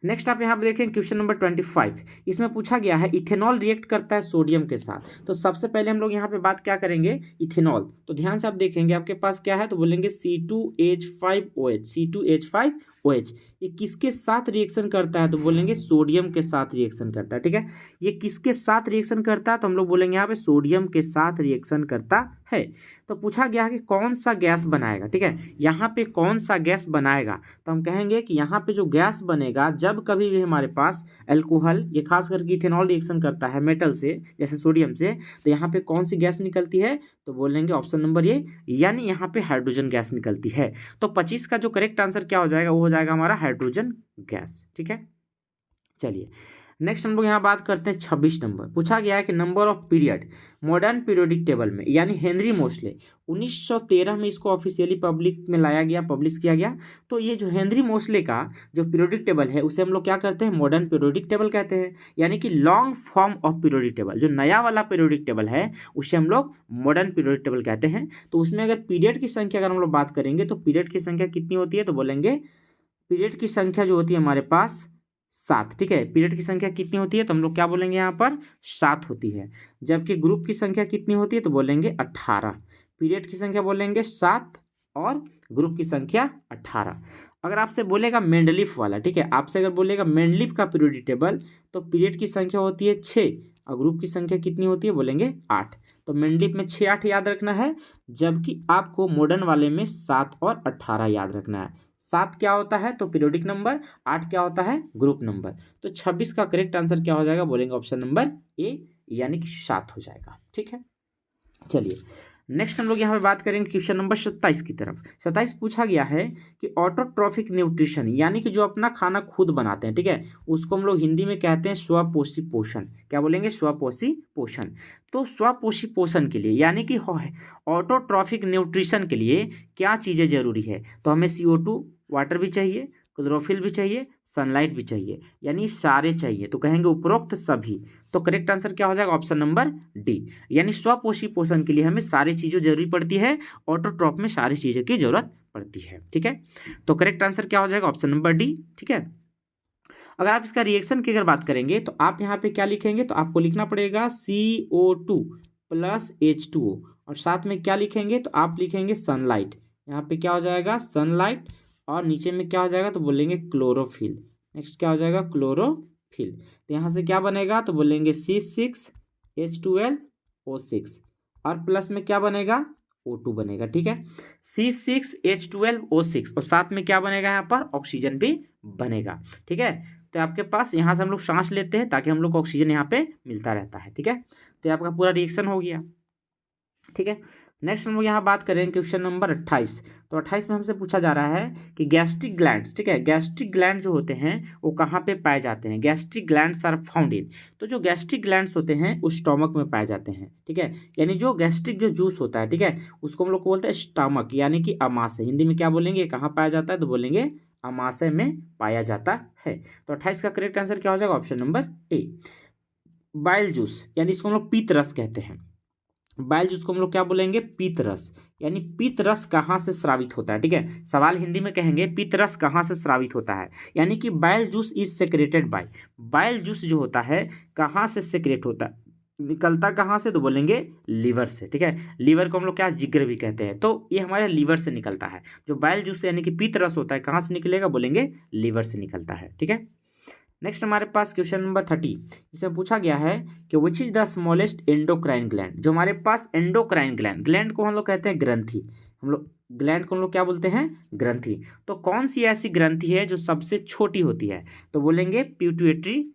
नेक्स्ट आप यहाँ पे देखें क्वेश्चन नंबर 25। इसमें पूछा गया है इथेनॉल रिएक्ट करता है सोडियम के साथ। तो सबसे पहले हम लोग यहाँ पे बात क्या करेंगे, इथेनॉल। तो ध्यान से आप देखेंगे आपके पास क्या है, तो बोलेंगे C2H5OH। C2H5OH ये किसके साथ रिएक्शन करता है, तो बोलेंगे सोडियम के साथ रिएक्शन करता है, ठीक है। ये किसके साथ रिएक्शन करता है, तो हम लोग बोलेंगे यहाँ पे सोडियम के साथ रिएक्शन करता है। तो पूछा गया है कि कौन सा गैस बनाएगा, ठीक है। यहाँ पे कौन सा गैस बनाएगा, तो हम कहेंगे कि यहाँ पे जो गैस बनेगा, जब कभी भी हमारे पास अल्कोहल, ये खास करके इथेनॉल रिएक्शन करता है मेटल से, जैसे सोडियम से, तो यहाँ पे कौन सी गैस निकलती है, तो बोलेंगे ऑप्शन नंबर ए, यानी यहाँ पे हाइड्रोजन गैस निकलती है। तो 25 का जो करेक्ट आंसर क्या हो जाएगा, वो हो जाएगा हमारा हाइड्रोजन गैस, ठीक है। चलिए नेक्स्ट हम लोग यहाँ बात करते हैं 26 नंबर। पूछा गया है कि number of period modern periodic table में, यानी हेनरी मोसले 1913 में इसको ऑफिशियली पब्लिक में लाया गया, पब्लिश किया गया। तो ये जो हेनरी मोसले का जो पीरियोडिक टेबल है उसे हम लोग क्या करते हैं, मॉडर्न पीरियोडिक टेबल कहते हैं, यानी कि long form of periodic table. जो नया वाला पीरियोडिक टेबल है उसे हम लोग मॉडर्न पीरियोडिक टेबल कहते हैं। तो उसमें अगर पीरियड की संख्या अगर हम लोग बात करेंगे तो पीरियड की संख्या कितनी होती है, तो बोलेंगे पीरियड की संख्या जो होती है हमारे पास 7, ठीक है। पीरियड की संख्या कितनी होती है, तो हम लोग क्या बोलेंगे यहाँ पर 7 होती है। जबकि ग्रुप की संख्या कितनी होती है, तो बोलेंगे 18। पीरियड की संख्या बोलेंगे 7 और ग्रुप की संख्या 18। अगर आपसे बोलेगा मेंडलीफ वाला, ठीक है, आपसे अगर बोलेगा मेंडलीफ का पीरियोडिक टेबल, तो पीरियड की संख्या होती है 6 और ग्रुप की संख्या कितनी होती है, बोलेंगे 8। तो मेंडलीफ में 6 8 याद रखना है, जबकि आपको मॉडर्न वाले में 7 और 18 याद रखना है। 7 क्या होता है, तो पीरियोडिक नंबर, 8 क्या होता है, ग्रुप नंबर। तो 26 का करेक्ट आंसर क्या हो जाएगा, बोलेंगे ऑप्शन नंबर ए, यानी कि 7 हो जाएगा, ठीक है। चलिए नेक्स्ट हम लोग यहाँ पे बात करेंगे क्वेश्चन नंबर 27 की तरफ। 27 पूछा गया है कि ऑटोट्रॉफिक न्यूट्रिशन यानी कि जो अपना खाना खुद बनाते हैं, ठीक है, उसको हम लोग हिंदी में कहते हैं स्वपोषी पोषण। क्या बोलेंगे? स्वपोषी पोषण। तो स्वपोषी पोषण के लिए यानी कि ऑटोट्रॉफिक न्यूट्रिशन के लिए क्या चीज़ें जरूरी है? तो हमें CO2 वाटर भी चाहिए, क्लोरोफिल भी चाहिए, सनलाइट भी चाहिए, यानी सारे चाहिए। तो कहेंगे उपरोक्त सभी। तो करेक्ट आंसर क्या हो जाएगा? ऑप्शन नंबर डी, यानी स्वपोषी पोषण के लिए हमें सारी चीज़ों जरूरी पड़ती है, ऑटोट्रॉफ में सारी चीज़ों की जरूरत पड़ती है। ठीक है, तो करेक्ट आंसर क्या हो जाएगा? Option number D. ठीक है, अगर आप इसका रिएक्शन की अगर बात करेंगे तो आप यहाँ पे क्या लिखेंगे? तो आपको लिखना पड़ेगा CO2 प्लस H2O, और साथ में क्या लिखेंगे? तो आप लिखेंगे सनलाइट। यहाँ पे क्या हो जाएगा? सनलाइट, और नीचे में क्या हो जाएगा? तो बोलेंगे क्लोरोफिल। नेक्स्ट क्या हो जाएगा? क्लोरोफिल। तो यहाँ से क्या बनेगा? तो बोलेंगे C6H12O6, और प्लस में क्या बनेगा? O2 बनेगा। ठीक है, C6H12O6, और साथ में क्या बनेगा? यहाँ पर ऑक्सीजन भी बनेगा। ठीक है, तो आपके पास यहाँ से हम लोग सांस लेते हैं ताकि हम लोग को ऑक्सीजन यहाँ पे मिलता रहता है। ठीक है, तो आपका पूरा रिएक्शन हो गया। ठीक है, नेक्स्ट हम लोग यहाँ बात करें क्वेश्चन नंबर 28। तो 28 में हमसे पूछा जा रहा है कि गैस्ट्रिक ग्लैंड्स, ठीक है, गैस्ट्रिक ग्लैंड जो होते हैं वो कहाँ पे पाए जाते हैं? Gastric glands are found in. तो जो गैस्ट्रिक ग्लैंड्स होते हैं वो स्टमक में पाए जाते हैं। ठीक है, यानी जो गैस्ट्रिक जो जूस होता है, ठीक है, उसको हम लोग को बोलते हैं स्टमक, यानी कि अमाशय। हिंदी में क्या बोलेंगे? कहाँ पाया जाता है? तो बोलेंगे अमाशय में पाया जाता है। तो 28 का करेक्ट आंसर क्या हो जाएगा? Option number A, bile juice, यानी इसको हम लोग पीत रस कहते हैं। बाइल जूस को हम लोग क्या बोलेंगे? पीत रस, यानी पीत रस कहाँ से स्रावित होता है? ठीक है, सवाल हिंदी में कहेंगे पीत रस कहाँ से स्रावित होता है, यानी कि bile juice is secreted bye. Bile juice जो होता है कहाँ से सेक्रेट होता है, निकलता कहाँ से? तो बोलेंगे लीवर से। ठीक है, लीवर को हम लोग क्या जिगर भी कहते हैं, तो ये हमारे लीवर से निकलता है। जो बाइल जूस यानी कि पीत रस होता है कहाँ से निकलेगा? बोलेंगे लीवर से निकलता है। ठीक है, नेक्स्ट हमारे पास क्वेश्चन नंबर 30। इसमें पूछा गया है कि which is the smallest endocrine gland. जो हमारे पास एंडोक्राइन ग्लैंड, ग्लैंड को हम लोग कहते हैं ग्रंथि, हम लोग ग्लैंड को हम लोग क्या बोलते हैं? ग्रंथि। तो कौन सी ऐसी ग्रंथि है जो सबसे छोटी होती है? तो बोलेंगे पिट्यूटरी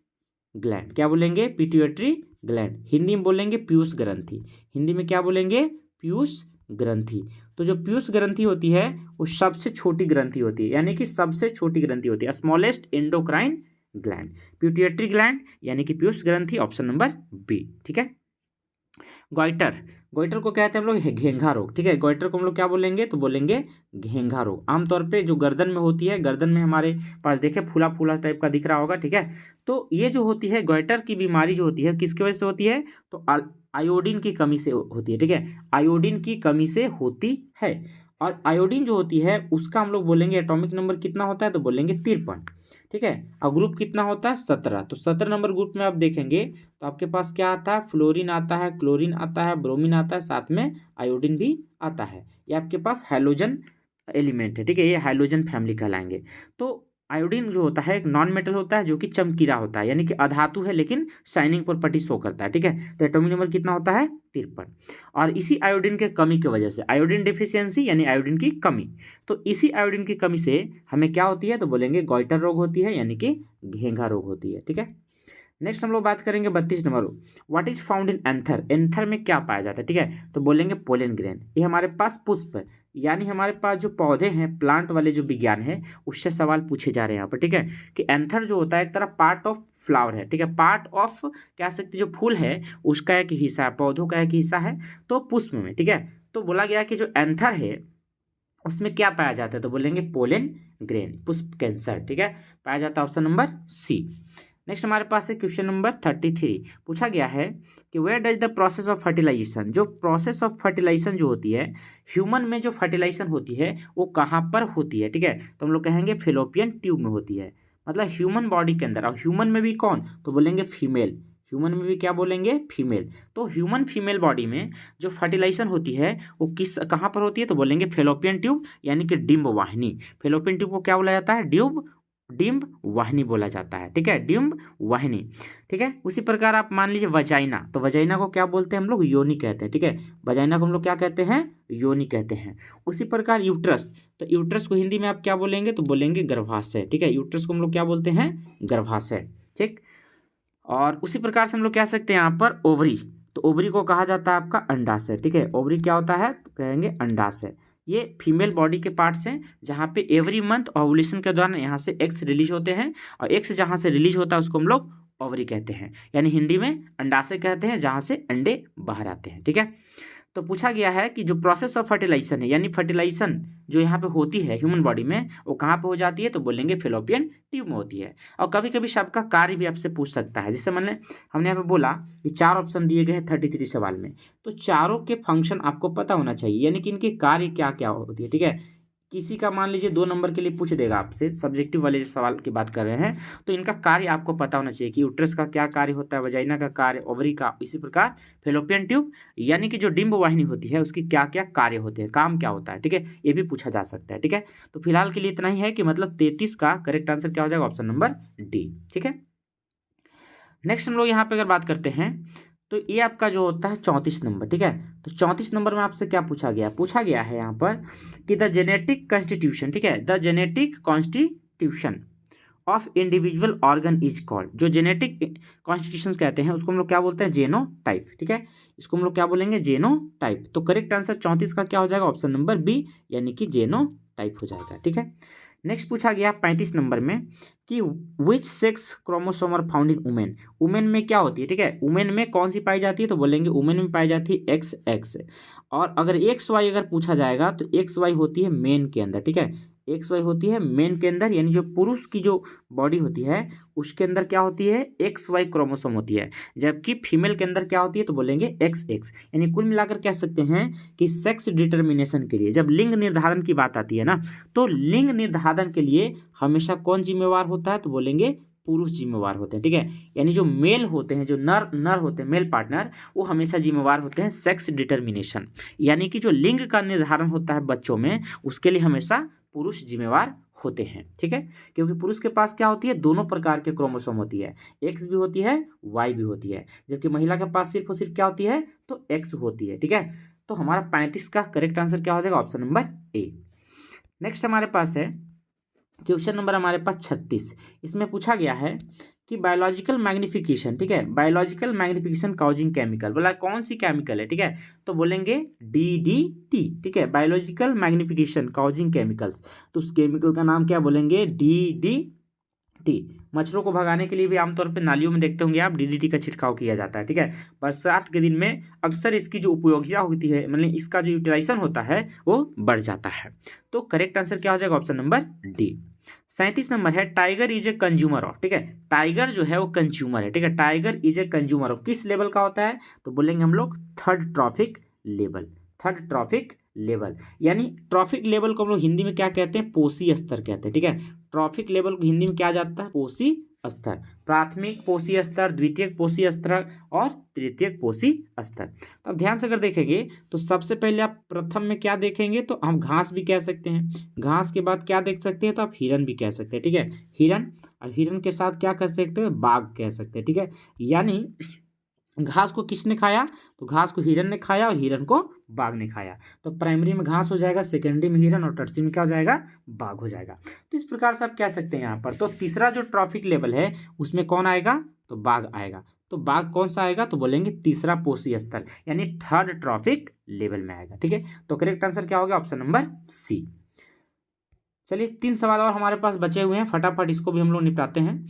ग्लैंड। क्या बोलेंगे? Pituitary gland. हिंदी में बोलेंगे पीयूष ग्रंथि। हिंदी में क्या बोलेंगे? पीयूष ग्रंथि। तो जो पीयूष ग्रंथि होती है वो सबसे छोटी ग्रंथि होती है, यानी कि सबसे छोटी ग्रंथि होती है, smallest endocrine gland, pituitary gland, यानी कि पीयूष ग्रंथि, ऑप्शन नंबर बी। ठीक है, गोइटर, गोइटर को कहते हैं हम लोग घेंघा रोग। ठीक है, गोइटर को हम लोग क्या बोलेंगे? तो बोलेंगे घेंघा रोग। आमतौर पे जो गर्दन में होती है, गर्दन में हमारे पास देखे फूला फूला टाइप का दिख रहा होगा। ठीक है, तो ये जो होती है गोइटर की बीमारी जो होती है किसकी वजह से होती है? तो आयोडीन की कमी से होती है। ठीक है, आयोडीन की कमी से होती है, और आयोडीन जो होती है उसका हम लोग बोलेंगे एटॉमिक नंबर कितना होता है? तो बोलेंगे 53। ठीक है, और ग्रुप कितना होता है? 17। तो 17 नंबर ग्रुप में आप देखेंगे तो आपके पास क्या आता है? फ्लोरीन आता है, क्लोरीन आता है, ब्रोमीन आता है, साथ में आयोडीन भी आता है। ये आपके पास हैलोजन एलिमेंट है। ठीक है, ये हाइड्रोजन फैमिली कहलाएंगे। तो आयोडीन जो होता है एक नॉन मेटल होता है जो कि चमकीला होता है, यानी कि अधातु है लेकिन शाइनिंग प्रॉपर्टी शो करता है। ठीक है, तो एटॉमिक नंबर कितना होता है? 53। और इसी आयोडीन के कमी की वजह से, आयोडीन डिफिशियंसी यानी आयोडीन की कमी, तो इसी आयोडीन की कमी से हमें क्या होती है? तो बोलेंगे गोइटर रोग होती है, यानी कि घेंघा रोग होती है। ठीक है, नेक्स्ट हम लोग बात करेंगे 32 number, what is found in anther. Anther में क्या पाया जाता है? ठीक है, तो बोलेंगे पोलन ग्रेन। ये हमारे पास पुष्प, यानी हमारे पास जो पौधे हैं, प्लांट वाले जो विज्ञान है उससे सवाल पूछे जा रहे हैं यहाँ पर। ठीक है, कि एंथर जो होता है एक तरह पार्ट ऑफ फ्लावर है। ठीक है, पार्ट ऑफ कह सकते जो फूल है उसका एक हिस्सा है, पौधों का एक हिस्सा है, तो पुष्प में। ठीक है, तो बोला गया कि जो एंथर है उसमें क्या पाया जाता है? तो बोलेंगे पोलन ग्रेन, पुष्प कैंसर। ठीक है, पाया जाता है, ऑप्शन नंबर सी। नेक्स्ट हमारे पास है क्वेश्चन नंबर 33। पूछा गया है कि where does the process of fertilisation. जो प्रोसेस ऑफ फर्टिलाइजेशन जो होती है ह्यूमन में, जो फर्टिलाइजेशन होती है वो कहाँ पर होती है? ठीक है, तो हम लोग कहेंगे फेलोपियन ट्यूब में होती है, मतलब ह्यूमन बॉडी के अंदर। और ह्यूमन में भी कौन? तो बोलेंगे फीमेल। ह्यूमन में भी क्या बोलेंगे? फीमेल। तो ह्यूमन फीमेल बॉडी में जो फर्टिलाइजेशन होती है वो कहाँ पर होती है? तो बोलेंगे फेलोपियन ट्यूब, यानी कि डिम्ब वाहिनी। फेलोपियन ट्यूब को क्या बोला जाता है? डिम्ब वाहिनी बोला जाता है। ठीक है, डिम्ब वाहिनी। ठीक है, उसी प्रकार आप मान लीजिए वजाइना, तो वजाइना को क्या बोलते हैं हम लोग? योनि कहते हैं। ठीक है, वजाइना को हम लोग क्या कहते हैं? योनि कहते हैं। उसी प्रकार यूट्रस, तो यूट्रस को हिंदी में आप क्या बोलेंगे? तो बोलेंगे गर्भाशय। ठीक है, यूट्रस को हम लोग क्या बोलते हैं? गर्भाशय। ठीक, और उसी प्रकार से हम लोग कह सकते हैं यहाँ पर ओवरी। तो ओवरी को कहा जाता है आपका अंडाशय, ठीक है। ओवरी क्या होता है तो कहेंगे अंडाशय। ये फीमेल बॉडी के पार्ट्स हैं जहाँ पे एवरी मंथ ओवुलेशन के दौरान यहाँ से एग्स रिलीज होते हैं, और एग्स जहाँ से रिलीज होता है उसको हम लोग ओवरी कहते हैं, यानी हिंदी में अंडाशय कहते हैं जहाँ से अंडे बाहर आते हैं, ठीक है। तो पूछा गया है कि जो प्रोसेस ऑफ फर्टिलाइजेशन है, यानी फर्टिलाइजेशन जो यहाँ पे होती है ह्यूमन बॉडी में, वो कहाँ पे हो जाती है, तो बोलेंगे फेलोपियन ट्यूब में होती है। और कभी कभी सबका कार्य भी आपसे पूछ सकता है, जैसे मान लें हमने यहाँ पे बोला कि 4 ऑप्शन दिए गए हैं 33 सवाल में, तो चारों के फंक्शन आपको पता होना चाहिए, यानी कि इनके कार्य क्या क्या होती है, ठीक है। किसी का मान लीजिए 2 नंबर के लिए पूछ देगा आपसे, सब्जेक्टिव वाले सवाल की बात कर रहे हैं, तो इनका कार्य आपको पता होना चाहिए कि यूट्रस का क्या कार्य होता है, वजाइना का कार्य, ओवरी का, इसी प्रकार फेलोपियन ट्यूब यानी कि जो डिंब वाहिनी होती है उसकी क्या क्या कार्य होते हैं, काम क्या होता है, ठीक है, ये भी पूछा जा सकता है, ठीक है। तो फिलहाल के लिए इतना ही है कि मतलब 33 का करेक्ट आंसर क्या हो जाएगा, ऑप्शन नंबर डी, ठीक है। नेक्स्ट हम लोग यहाँ पे अगर बात करते हैं तो ये आपका जो होता है 34 नंबर, ठीक है। तो 34 नंबर में आपसे क्या पूछा गया है यहाँ पर कि द जेनेटिक कॉन्स्टिट्यूशन, ठीक है, the genetic constitution of individual organ is called. जो जेनेटिक कॉन्स्टिट्यूशन कहते हैं उसको हम लोग क्या बोलते हैं, जेनोटाइप, ठीक है। इसको हम लोग क्या बोलेंगे, जेनोटाइप। तो करेक्ट आंसर 34 का क्या हो जाएगा, ऑप्शन नंबर बी, यानी कि जेनोटाइप हो जाएगा, ठीक है। नेक्स्ट पूछा गया 35 नंबर में कि which sex chromosome are found in women. Women में क्या होती है, ठीक है, वुमेन में कौन सी पाई जाती है, तो बोलेंगे वुमेन में पाई जाती है XX। और अगर XY अगर पूछा जाएगा तो XY होती है मेन के अंदर, ठीक है, XY होती है मेन के अंदर, यानी जो पुरुष की जो बॉडी होती है उसके अंदर क्या होती है, XY क्रोमोसोम होती है, जबकि फीमेल के अंदर क्या होती है, तो बोलेंगे XX। यानी कुल मिलाकर कह सकते हैं कि सेक्स डिटर्मिनेशन के लिए जब लिंग निर्धारण की बात आती है ना, तो लिंग निर्धारण के लिए हमेशा कौन जिम्मेवार होता है, तो बोलेंगे पुरुष जिम्मेवार होते हैं, ठीक है। यानी जो मेल होते हैं, जो नर होते हैं, मेल पार्टनर, वो हमेशा जिम्मेवार होते हैं सेक्स डिटर्मिनेशन, यानी कि जो लिंग का निर्धारण होता है बच्चों में उसके लिए हमेशा पुरुष जिम्मेवार होते हैं, ठीक है। क्योंकि पुरुष के पास क्या होती है, दोनों प्रकार के क्रोमोसोम होती है, X भी होती है, Y भी होती है, जबकि महिला के पास सिर्फ और सिर्फ क्या होती है, तो X होती है, ठीक है। तो हमारा 35 का करेक्ट आंसर क्या हो जाएगा, ऑप्शन नंबर ए। नेक्स्ट हमारे पास है क्वेश्चन नंबर हमारे पास 36। इसमें पूछा गया है कि बायोलॉजिकल मैग्निफिकेशन, ठीक है, बायोलॉजिकल मैग्निफिकेशन कॉजिंग केमिकल, बोला कौन सी केमिकल है, ठीक है, तो बोलेंगे DDT, ठीक है, बायोलॉजिकल मैग्निफिकेशन कॉजिंग केमिकल्स। तो उस केमिकल का नाम क्या बोलेंगे, DDT। मच्छरों को भगाने के लिए भी आमतौर पे नालियों में देखते होंगे आप DDT का छिड़काव किया जाता है, ठीक है। बरसात के दिन में अक्सर इसकी जो उपयोगिता होती है, मतलब इसका जो यूटिलाइजेशन होता है वो बढ़ जाता है। तो करेक्ट आंसर क्या हो जाएगा, ऑप्शन नंबर डी। 37 नंबर है tiger is a consumer of, ठीक है, टाइगर जो है वो कंज्यूमर है, ठीक है, tiger is a consumer of किस लेवल का होता है, तो बोलेंगे हम लोग third trophic level, third trophic level. यानी ट्रॉफिक लेवल को हम लोग हिंदी में क्या कहते हैं, पोषी स्तर कहते हैं, ठीक है। ट्रॉफिक लेवल को हिंदी में क्या जाता है, पोषी स्तर, प्राथमिक पोषी स्तर, द्वितीयक पोषी स्तर और तृतीयक पोषी स्तर। तो अब ध्यान से अगर देखेंगे तो सबसे पहले आप प्रथम में क्या देखेंगे, तो हम घास भी कह सकते हैं, घास के बाद क्या देख सकते हैं, तो आप हिरन भी कह सकते हैं, ठीक है, हिरन। और हिरन के साथ क्या कर सकते हैं, बाघ कह सकते हैं, ठीक है। यानी घास को किसने खाया, तो घास को हिरन ने खाया और हिरन को बाघ ने खाया। तो प्राइमरी में घास हो जाएगा, सेकेंडरी में हिरन और टर्सरी में क्या हो जाएगा, बाघ हो जाएगा। तो इस प्रकार से आप कह सकते हैं यहाँ पर। तो तीसरा जो ट्रॉफिक लेवल है उसमें कौन आएगा, तो बाघ आएगा। तो बाघ कौन सा आएगा, तो बोलेंगे तीसरा पोषी स्तर, यानी थर्ड ट्रॉफिक लेवल में आएगा, ठीक है। तो करेक्ट आंसर क्या होगा, ऑप्शन नंबर सी। चलिए 3 सवाल और हमारे पास बचे हुए हैं, फटाफट इसको भी हम लोग निपटाते हैं।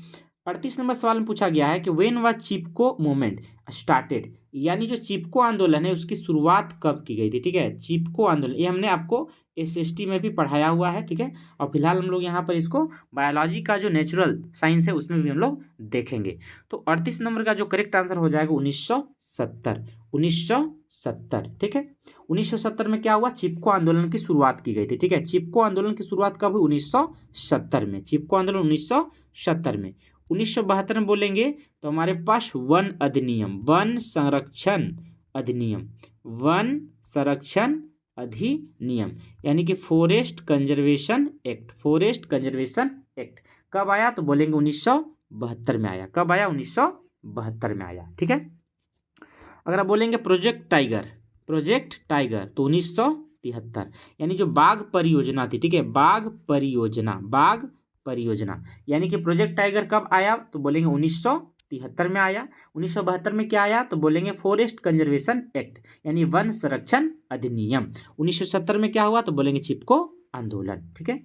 38 नंबर सवाल में पूछा गया है कि when was Chipko movement started, यानी जो चिपको आंदोलन है उसकी शुरुआत कब की गई थी, ठीक है। चिपको आंदोलन ये हमने आपको SST में भी पढ़ाया हुआ है, ठीक है। और फिलहाल हम लोग यहाँ पर इसको बायोलॉजी का जो नेचुरल साइंस है उसमें भी हम लोग देखेंगे। तो 38 नंबर का जो करेक्ट आंसर हो जाएगा 1970, 1970, ठीक है। 1970 में क्या हुआ, चिपको आंदोलन की शुरुआत की गई थी, ठीक है। चिपको आंदोलन की शुरुआत कब हुई, 1970 में, चिपको आंदोलन 1970 में। 1972 में बोलेंगे तो हमारे पास वन अधिनियम, वन संरक्षण अधिनियम, वन संरक्षण अधिनियम, यानी कि forest conservation act, forest conservation act कब आया, तो बोलेंगे 1972 में आया। कब आया, 1972 में आया, ठीक है। अगर आप बोलेंगे प्रोजेक्ट टाइगर, प्रोजेक्ट टाइगर, तो 1973, यानी जो बाघ परियोजना थी, ठीक है, बाघ परियोजना, बाघ परियोजना, यानी कि प्रोजेक्ट टाइगर कब आया, तो बोलेंगे 1973 1973 में आया। 1972 में क्या आया तो बोलेंगे फॉरेस्ट कंजर्वेशन एक्ट यानी वन संरक्षण अधिनियम। 1970 में क्या हुआ तो बोलेंगे चिपको आंदोलन। ठीक है,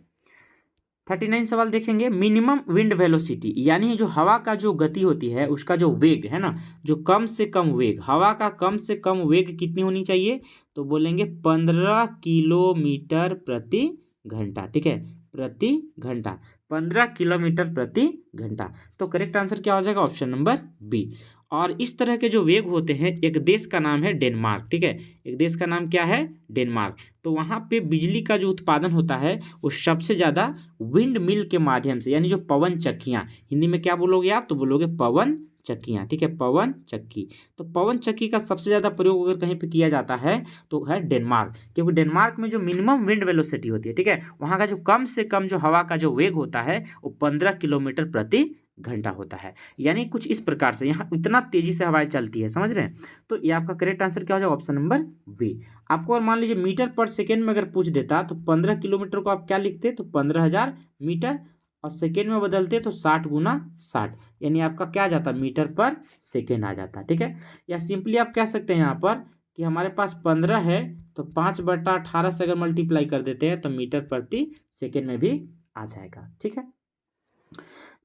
39 सवाल देखेंगे। मिनिमम विंड वेलोसिटी यानी जो हवा का जो गति होती है उसका जो वेग है ना, जो कम से कम वेग, हवा का कम से कम वेग कितनी होनी चाहिए तो बोलेंगे 15 किलोमीटर प्रति घंटा। ठीक है, प्रति घंटा, 15 किलोमीटर प्रति घंटा। तो करेक्ट आंसर क्या हो जाएगा ऑप्शन नंबर बी। और इस तरह के जो वेग होते हैं, एक देश का नाम है डेनमार्क। ठीक है, एक देश का नाम क्या है डेनमार्क। तो वहाँ पे बिजली का जो उत्पादन होता है वो सबसे ज़्यादा विंड मिल के माध्यम से, यानी जो पवन चक्कियाँ, हिंदी में क्या बोलोगे आप तो बोलोगे पवन चक्कियाँ। ठीक है, पवन चक्की। तो पवन चक्की का सबसे ज़्यादा प्रयोग अगर कहीं पे किया जाता है तो है डेनमार्क, क्योंकि डेनमार्क में जो मिनिमम विंड वेलोसिटी होती है, ठीक है, वहाँ का जो कम से कम जो हवा का जो वेग होता है वो 15 किलोमीटर प्रति घंटा होता है। यानी कुछ इस प्रकार से यहाँ इतना तेजी से हवाएं चलती है, समझ रहे हैं। तो ये आपका करेक्ट आंसर क्या हो जाएगा ऑप्शन नंबर बी। आपको और मान लीजिए मीटर पर सेकेंड में अगर पूछ देता तो 15 किलोमीटर को आप क्या लिखते तो 15,000 मीटर, और सेकेंड में बदलते तो 60 गुना 60, यानी आपका क्या आ जाता मीटर पर सेकेंड आ जाता। ठीक है, या सिंपली आप कह सकते हैं यहाँ पर कि हमारे पास 15 है तो 5/18 से अगर मल्टीप्लाई कर देते हैं तो मीटर प्रति सेकेंड में भी आ जाएगा। ठीक है,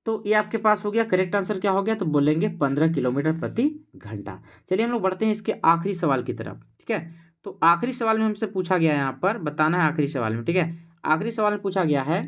तो ये आपके पास हो गया। करेक्ट आंसर क्या हो गया तो बोलेंगे 15 किलोमीटर प्रति घंटा। चलिए हम लोग बढ़ते हैं इसके आखिरी सवाल की तरफ। ठीक है, तो आखिरी सवाल में हमसे पूछा गया है, यहाँ पर बताना है आखिरी सवाल में। ठीक है, आखिरी सवाल में पूछा गया है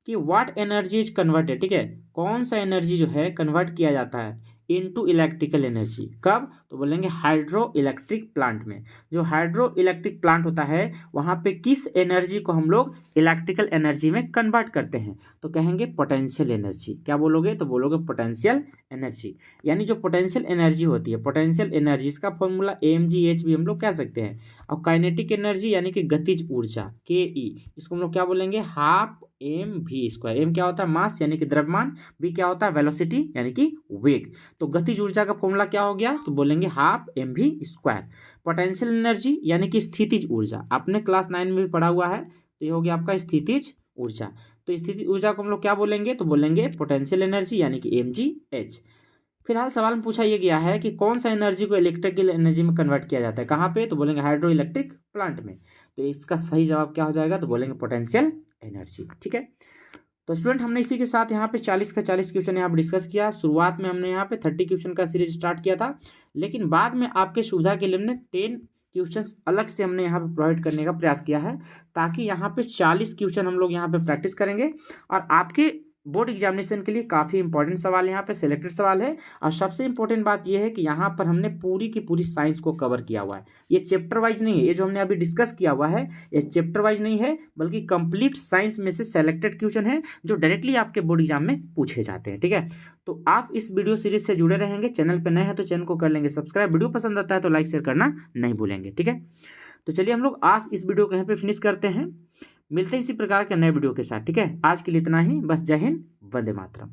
कि व्हाट एनर्जी इज कन्वर्टेड। ठीक है, कौन सा एनर्जी जो है कन्वर्ट किया जाता है इनटू इलेक्ट्रिकल एनर्जी, कब तो बोलेंगे हाइड्रो इलेक्ट्रिक प्लांट में। जो हाइड्रो इलेक्ट्रिक प्लांट होता है वहाँ पे किस एनर्जी को हम लोग इलेक्ट्रिकल एनर्जी में कन्वर्ट करते हैं तो कहेंगे पोटेंशियल एनर्जी। क्या बोलोगे तो बोलोगे पोटेंशियल एनर्जी। यानी जो पोटेंशियल एनर्जी होती है, पोटेंशियल एनर्जी इसका फॉर्मूला AmGH भी हम लोग कह सकते हैं। और काइनेटिक एनर्जी यानी कि गतिज ऊर्जा KE, इसको हम लोग क्या बोलेंगे हाफ mv²। एम क्या होता है मास यानी कि द्रव्यमान, बी क्या होता है वेलोसिटी यानी कि वेग। तो गतिज ऊर्जा का फॉर्मूला क्या हो गया तो बोलेंगे हाफ mv²। पोटेंशियल एनर्जी यानी कि स्थितिज ऊर्जा, आपने क्लास 9 में भी पढ़ा हुआ है, तो ये हो गया आपका स्थितिज ऊर्जा। तो स्थितिज ऊर्जा को हम लोग क्या बोलेंगे तो बोलेंगे पोटेंशियल एनर्जी यानी कि mgh। फिलहाल सवाल में पूछा यह गया है कि कौन सा एनर्जी को इलेक्ट्रिकल एनर्जी में कन्वर्ट किया जाता है, कहाँ पे तो बोलेंगे हाइड्रो इलेक्ट्रिक प्लांट में। तो इसका सही जवाब क्या हो जाएगा तो बोलेंगे पोटेंशियल एनर्जी। ठीक है, तो स्टूडेंट हमने इसी के साथ यहाँ पे 40 का 40 क्वेश्चन यहाँ पे डिस्कस किया। शुरुआत में हमने यहाँ पे 30 क्वेश्चन का सीरीज स्टार्ट किया था, लेकिन बाद में आपके सुविधा के लिए हमने 10 क्वेश्चन अलग से हमने यहाँ पे प्रोवाइड करने का प्रयास किया है, ताकि यहाँ पे 40 क्वेश्चन हम लोग यहाँ पे प्रैक्टिस करेंगे और आपके बोर्ड एग्जामिनेशन के लिए काफ़ी इंपॉर्टेंट सवाल यहाँ पे सिलेक्टेड सवाल है। और सबसे इंपॉर्टेंट बात यह है कि यहाँ पर हमने पूरी की पूरी साइंस को कवर किया हुआ है। ये चैप्टर वाइज नहीं है, ये जो हमने अभी डिस्कस किया हुआ है ये चैप्टर वाइज नहीं है, बल्कि कंप्लीट साइंस में से सेलेक्टेड क्वेश्चन है जो डायरेक्टली आपके बोर्ड एग्जाम में पूछे जाते हैं। ठीक है, तो आप इस वीडियो सीरीज से जुड़े रहेंगे। चैनल पर नए हैं तो चैनल को कर लेंगे सब्सक्राइब, वीडियो पसंद आता है तो लाइक शेयर करना नहीं भूलेंगे। ठीक है, तो चलिए हम लोग आज इस वीडियो को यहाँ पे फिनिश करते हैं, मिलते हैं इसी प्रकार के नए वीडियो के साथ। ठीक है, आज के लिए इतना ही, बस जय हिंद, वंदे मातरम।